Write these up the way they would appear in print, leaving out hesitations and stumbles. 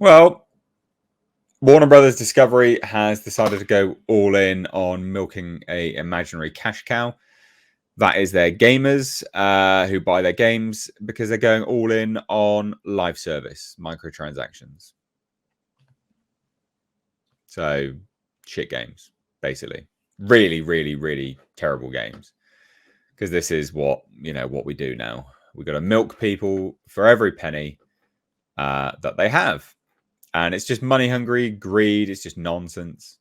Well, Warner Brothers Discovery has decided to go all in on milking a imaginary cash cow. That is their gamers who buy their games because they're going all in on live service, microtransactions. So shit games, basically. Really, really, really terrible games. Because this is what we do now. We've got to milk people for every penny that they have. And it's just money hungry, greed. It's just nonsense.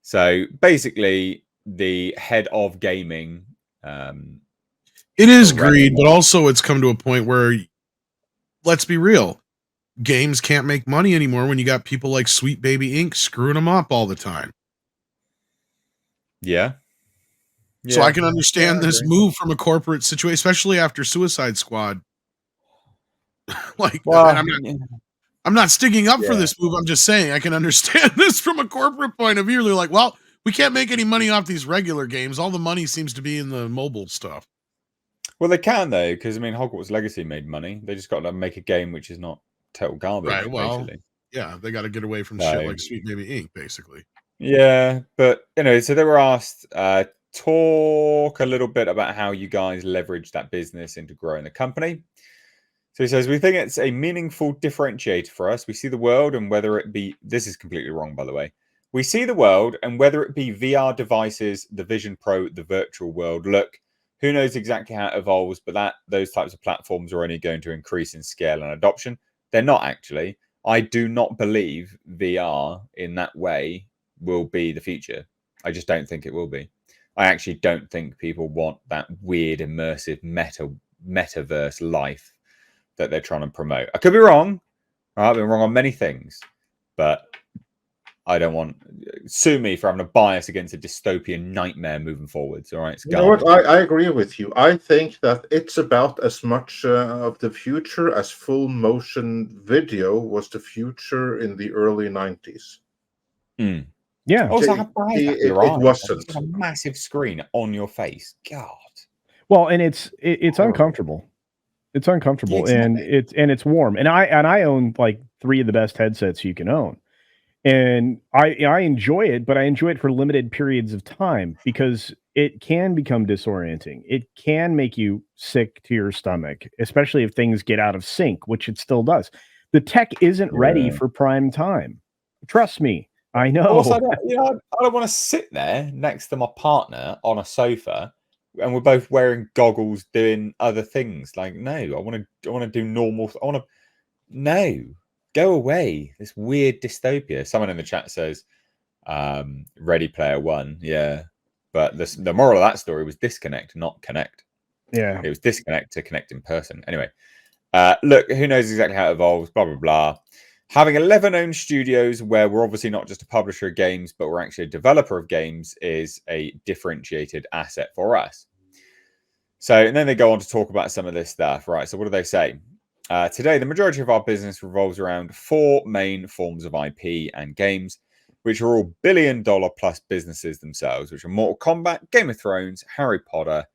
So basically, the head of gaming. It is greed, but also it's come to a point where, let's be real, games can't make money anymore when you got people like Sweet Baby Inc. screwing them up all the time. Yeah. So I can understand this move from a corporate situation, especially after Suicide Squad. I'm not sticking up for this move. I'm just saying I can understand this from a corporate point of view. They're like, well, we can't make any money off these regular games. All the money seems to be in the mobile stuff. Well, they can, though, because, Hogwarts Legacy made money. They just got to make a game which is not total garbage, right, well, basically. Yeah, they got to get away from shit like Sweet Baby Inc., basically. Yeah, but, so they were asked, talk a little bit about how you guys leverage that business into growing the company. So he says, we think it's a meaningful differentiator for us. We see the world and whether it be, this is completely wrong, by the way. We see the world and whether it be VR devices, the Vision Pro, the virtual world. Look, who knows exactly how it evolves, but those types of platforms are only going to increase in scale and adoption. They're not actually. I do not believe VR in that way will be the future. I just don't think it will be. I actually don't think people want that weird, immersive metaverse life that they're trying to promote. I could be wrong. I've been wrong on many things, but I don't want sue me for having a bias against a dystopian nightmare moving forwards. All right, you know what? I agree with you. I think that it's about as much of the future as full motion video was the future in the early 90s. Mm. Yeah. Also, it wasn't. It's a massive screen on your face. God. Well, and it's uncomfortable. It's uncomfortable, and it's warm. And I own like 3 of the best headsets you can own, and I enjoy it, but I enjoy it for limited periods of time because it can become disorienting. It can make you sick to your stomach, especially if things get out of sync, which it still does. The tech isn't ready for prime time. Trust me, I know. Also, I don't want to sit there next to my partner on a sofa and we're both wearing goggles doing other things. Like, no, I want to do normal. Go away. This weird dystopia. Someone in the chat says, Ready Player One. Yeah. But the moral of that story was disconnect, not connect. Yeah. It was disconnect to connect in person. Anyway, look, who knows exactly how it evolves, blah, blah, blah. Having 11 owned studios where we're obviously not just a publisher of games, but we're actually a developer of games is a differentiated asset for us. So, and then they go on to talk about some of this stuff, right? So what do they say? Today, the majority of our business revolves around 4 main forms of IP and games, which are all billion-dollar plus businesses themselves, which are Mortal Kombat, Game of Thrones, Harry Potter,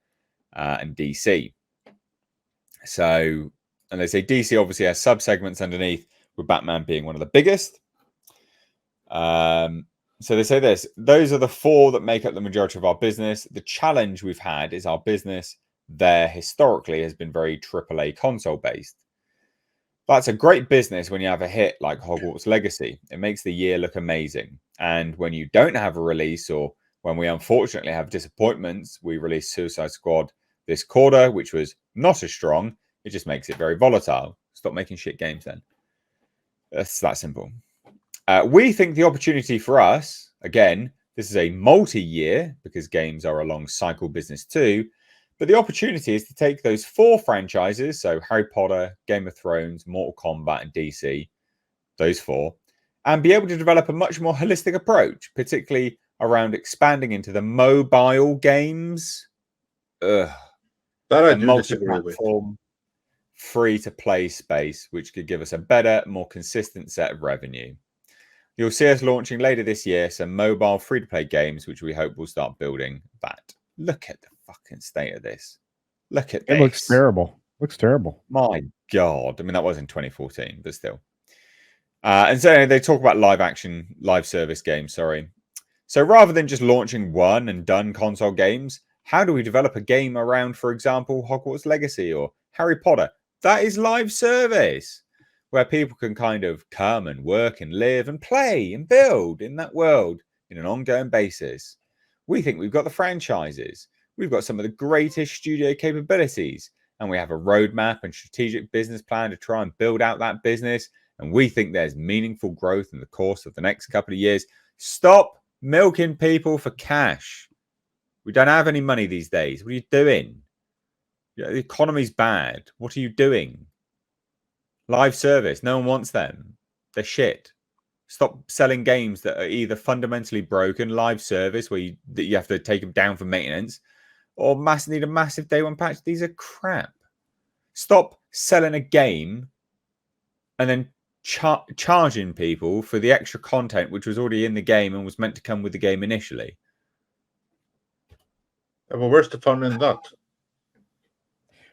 and DC. So, and they say DC obviously has sub-segments underneath, with Batman being one of the biggest. So they say this. Those are the 4 that make up the majority of our business. The challenge we've had is our business there historically has been very AAA console-based. That's a great business when you have a hit like Hogwarts Legacy. It makes the year look amazing. And when you don't have a release, or when we unfortunately have disappointments, we released Suicide Squad this quarter, which was not as strong. It just makes it very volatile. Stop making shit games then. It's that simple. We think the opportunity for us, again, this is a multi-year because games are a long cycle business too. But the opportunity is to take those 4 franchises, so Harry Potter, Game of Thrones, Mortal Kombat, and DC, those 4, and be able to develop a much more holistic approach, particularly around expanding into the mobile games. That I do disagree with. Free-to-play space, which could give us a better, more consistent set of revenue. You'll see us launching later this year some mobile free-to-play games, which we hope will start building that. Look at the fucking state of this. Look at this. It looks terrible. Looks terrible. My God. I mean, that was in 2014, but still. And so they talk about live service games, sorry. So rather than just launching one and done console games, how do we develop a game around, for example, Hogwarts Legacy or Harry Potter? That is live service, where people can kind of come and work and live and play and build in that world in an ongoing basis. We think we've got the franchises. We've got some of the greatest studio capabilities, and we have a roadmap and strategic business plan to try and build out that business. And we think there's meaningful growth in the course of the next couple of years. Stop milking people for cash. We don't have any money these days. What are you doing? The economy's bad. What are you doing? Live service. No one wants them. They're shit. Stop selling games that are either fundamentally broken, live service, where you have to take them down for maintenance, or need a massive day one patch. These are crap. Stop selling a game and then charging people for the extra content which was already in the game and was meant to come with the game initially. Well, where's the fun in that?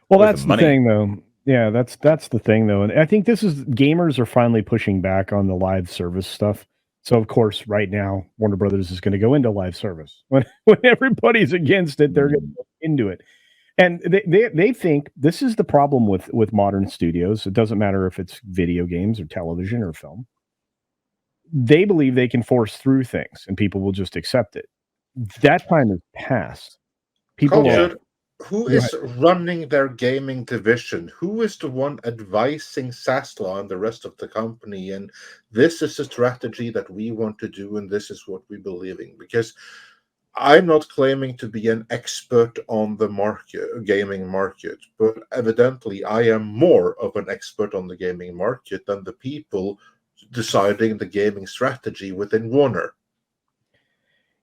Well, that's the thing, though. Yeah, that's the thing, though. And I think gamers are finally pushing back on the live service stuff. So, of course, right now, Warner Brothers is going to go into live service. When everybody's against it, they're going to go into it. And they think this is the problem with modern studios. It doesn't matter if it's video games or television or film. They believe they can force through things and people will just accept it. That time has passed. Who is running their gaming division? Who is the one advising Sasla and the rest of the company? And this is a strategy that we want to do, and this is what we believe in. Because I'm not claiming to be an expert on the gaming market, but evidently I am more of an expert on the gaming market than the people deciding the gaming strategy within Warner.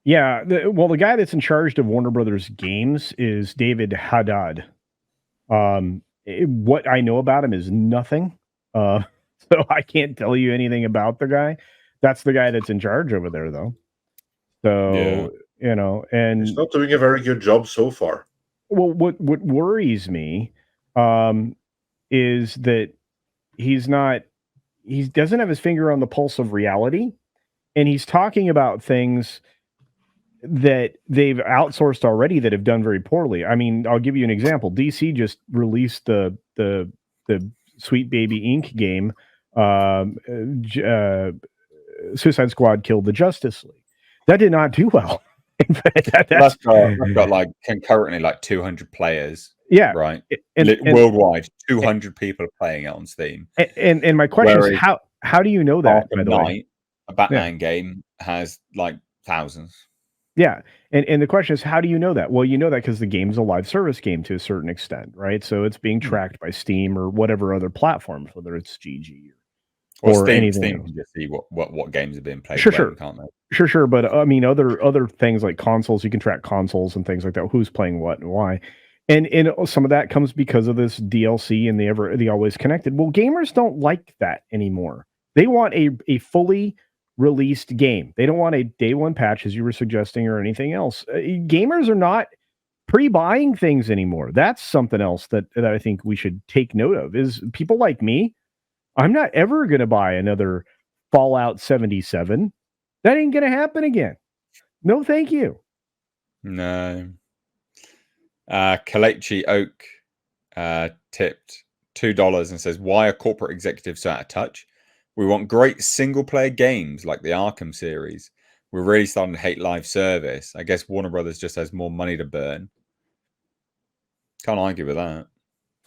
Yeah, the guy that's in charge of Warner Brothers Games is David Haddad. What I know about him is nothing, so I can't tell you anything about the guy. That's the guy that's in charge over there, though. So and he's not doing a very good job so far. Well, what worries me is that he doesn't have his finger on the pulse of reality, and he's talking about things that they've outsourced already that have done very poorly. I mean, I'll give you an example. DC just released the Sweet Baby Inc. game. Suicide Squad killed the Justice League. That did not do well. In fact, that's got like concurrently like 200 players. Yeah, right. And worldwide, 200 people are playing it on Steam. And my question is, how do you know that? By the way, a Batman game has like thousands. Yeah. And the question is, how do you know that? Well, you know that because the game's a live service game to a certain extent, right? So it's being tracked by Steam or whatever other platforms, whether it's GG or Steam, anything. Steam can just see what games are being played. Sure. Can't they? Sure. But I mean, other things like consoles, you can track consoles and things like that. Who's playing what and why. And some of that comes because of this DLC and the always connected. Well, gamers don't like that anymore. They want a fully released game. They don't want a day one patch, as you were suggesting, or anything else. Gamers are not pre-buying things anymore. That's something else that I think we should take note of. Is people like me, I'm not ever going to buy another Fallout 77. That ain't going to happen again. No, thank you. No. Kalechi Oak tipped $2 and says, why are corporate executives so out of touch? We want great single-player games like the Arkham series. We're really starting to hate live service. I guess Warner Brothers just has more money to burn. Can't argue with that.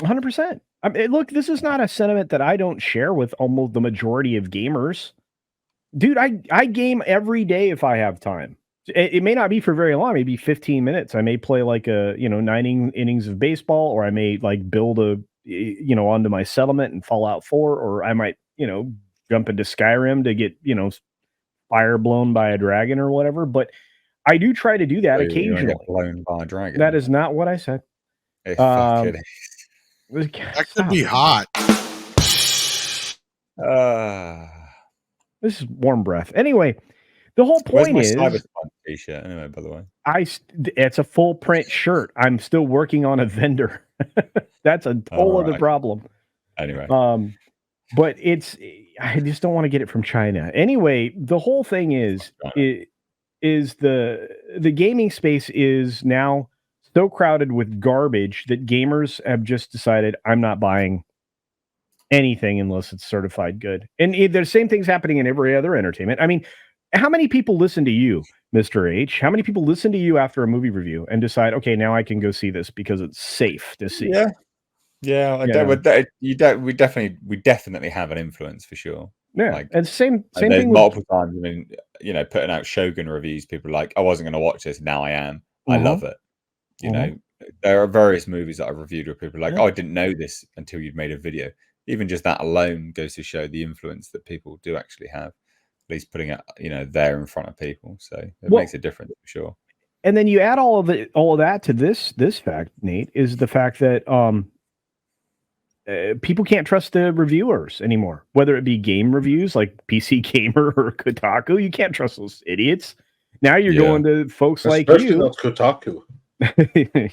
100%. I mean, look, this is not a sentiment that I don't share with almost the majority of gamers. Dude, I game every day if I have time. It may not be for very long, maybe 15 minutes. I may play like 9 innings of baseball, or I may like build onto my settlement in Fallout 4, or I might, jump into Skyrim to get, fire blown by a dragon or whatever. But I do try to do that occasionally. Get blown by a dragon. That is not what I said. It fucking is. That could be hot. This is warm breath. Anyway, the whole point is Cyberpunk t-shirt. Anyway, by the way, it's a full print shirt. I'm still working on a vendor. That's a whole other problem. Anyway, but I just don't want to get it from China. Anyway, the whole thing is the gaming space is now so crowded with garbage that gamers have just decided I'm not buying anything unless it's certified good. And the same thing's happening in every other entertainment. I mean, how many people listen to you, Mr. H? How many people listen to you after a movie review and decide, okay, now I can go see this because it's safe to see? Yeah, we definitely have an influence for sure. Yeah, like, and same and thing multiple times. I mean, putting out Shogun reviews, people are like, I wasn't going to watch this, now I am. I love it. There are various movies that I've reviewed where people are like, oh, I didn't know this until you'd made a video. Even just that alone goes to show the influence that people do actually have. At least putting it, there in front of people. So it makes a difference for sure. And then you add all of that to this fact, Nate, is the fact that people can't trust the reviewers anymore, whether it be game reviews like PC Gamer or Kotaku. You can't trust those idiots. Now you're going to folks especially like you. Especially not Kotaku.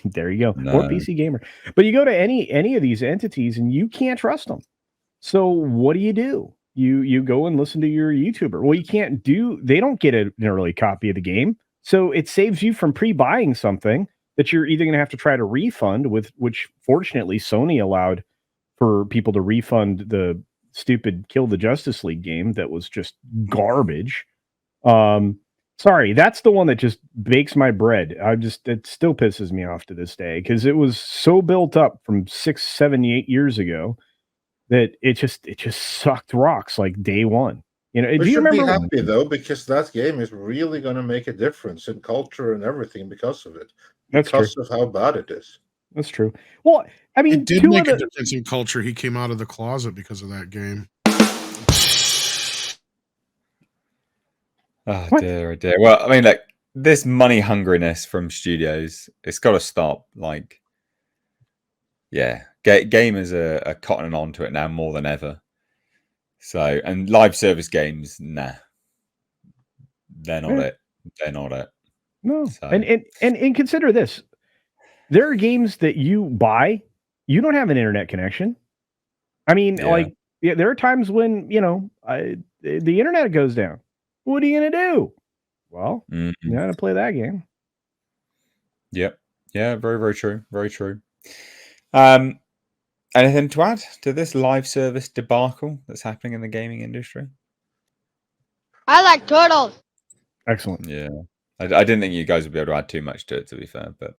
There you go. No. Or PC Gamer. But you go to any of these entities and you can't trust them. So what do? You go and listen to your YouTuber. Well, they don't get an early copy of the game. So it saves you from pre-buying something that you're either going to have to try to refund, which fortunately Sony allowed for people to refund the stupid Kill the Justice League game that was just garbage. Sorry, that's the one that just bakes my bread. It still pisses me off to this day because it was so built up from 6, 7, 8 years ago that it just sucked rocks like day one. Do you remember? Be happy though, because that game is really going to make a difference in culture and everything because of it. Because of how bad it is. That's true. Well, I mean, it did make a difference in culture. He came out of the closet because of that game. Oh dear, oh dear. Well, I mean, like this money hungriness from studios, it's got to stop. Like, yeah, gamers are cottoning on to it now more than ever. So, and live service games, nah, they're not it. They're not it. No, so. and consider this: there are games that you buy, you don't have an internet connection. I mean, there are times when the internet goes down. What are you gonna do? Well, you gotta play that game. Yep. Yeah. Very, very true. Very true. Anything to add to this live service debacle that's happening in the gaming industry? I like turtles. Excellent. Yeah. I didn't think you guys would be able to add too much to it, to be fair, but